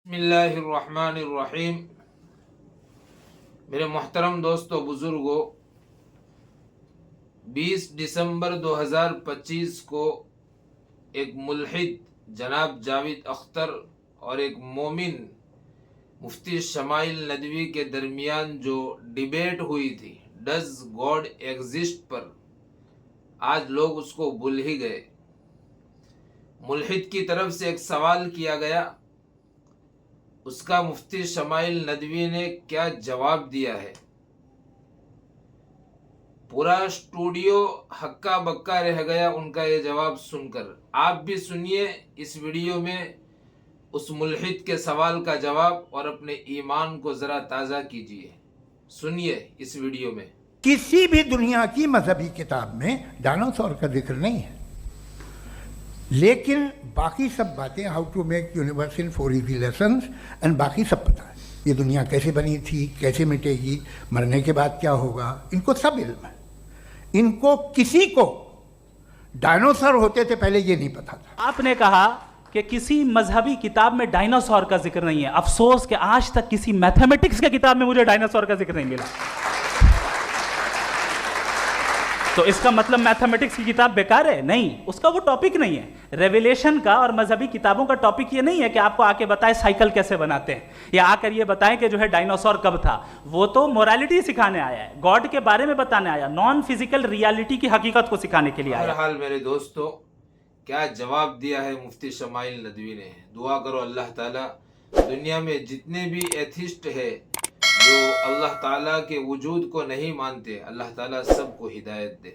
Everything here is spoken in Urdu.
بسم اللہ الرحمن الرحیم۔ میرے محترم دوستو بزرگوں، 20 دسمبر 2025 کو ایک ملحد جناب جاوید اختر اور ایک مومن مفتی شمائل ندوی کے درمیان جو ڈیبیٹ ہوئی تھی ڈز گاڈ ایگزسٹ پر، آج لوگ اس کو بھول ہی گئے۔ ملحد کی طرف سے ایک سوال کیا گیا، اس کا مفتی شمائل ندوی نے کیا جواب دیا ہے، پورا اسٹوڈیو ہکا بکا رہ گیا ان کا یہ جواب سن کر۔ آپ بھی سنیے اس ویڈیو میں اس ملحد کے سوال کا جواب اور اپنے ایمان کو ذرا تازہ کیجیے۔ سنیے اس ویڈیو میں۔ کسی بھی دنیا کی مذہبی کتاب میں ڈائناسور کا ذکر نہیں ہے، لیکن باقی سب باتیں، how to make universal four easy lessons and باقی سب پتہ ہے۔ یہ دنیا کیسے بنی تھی، کیسے مٹے گی، مرنے کے بعد کیا ہوگا، ان کو سب علم ہے۔ ان کو کسی کو ڈائناسور ہوتے تھے پہلے یہ نہیں پتا تھا۔ آپ نے کہا کہ کسی مذہبی کتاب میں ڈائناسور کا ذکر نہیں ہے، افسوس کہ آج تک کسی میتھمیٹکس کی کتاب میں مجھے ڈائناسور کا ذکر نہیں ملا۔ تو اس کا مطلب میتھمیٹکس کی کتاب بیکار ہے؟ نہیں، اس کا وہ ٹاپک نہیں ہے۔ ریویلیشن کا اور مذہبی کتابوں کا ٹاپک یہ نہیں ہے کہ آپ کو آ کے بتائے سائیکل کیسے بناتے ہیں، یا آ کر یہ بتائیں کہ جو ہے ڈائناسور کب تھا۔ وہ تو موریلٹی سکھانے آیا ہے، گاڈ کے بارے میں بتانے آیا، نان فزیکل ریالٹی کی حقیقت کو سکھانے کے لیے آیا۔ بہرحال میرے دوستو، کیا جواب دیا ہے مفتی شمائل ندوی نے۔ دعا کرو اللہ تعالیٰ دنیا میں جتنے بھی ایتھسٹ ہے جو اللہ تعالیٰ کے وجود کو نہیں مانتے، اللہ تعالیٰ سب کو ہدایت دے۔